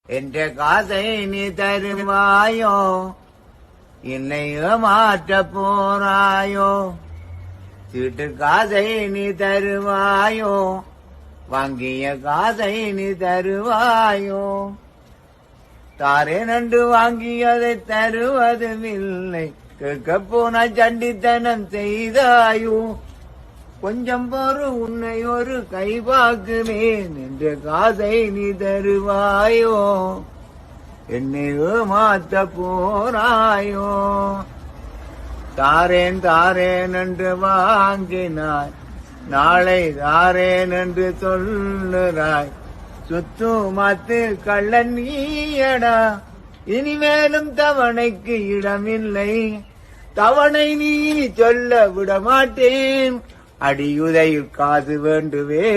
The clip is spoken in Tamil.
என்ற காசை நீ தருவாயோ, என்னை ஏமாற்ற போறாயோ? சீட்டு காசை நீ தருவாயோ, வாங்கிய காசை நீ தருவாயோ? தாரே நன்று வாங்கியதை தருவதுமில்லை, கேட்க போன சண்டித்தனம் செய்தாயோ? கொஞ்சம் போரு உன்னை ஒரு கை பார்க்குவேன் என்ற காதை நீ தருவாயோ, என்னை ஏமாத்த போறாயோ? தாரேன் தாரேன் என்று வாங்கினாய், நாளை தாரேன் என்று சொல்லுறாய். சுத்து மாத்து கள்ளன் நீயடா, இனிமேலும் தவணைக்கு இடமில்லை. தவணை நீ சொல்ல விட மாட்டேன், அடியுதையில் காசு வேண்டுவே.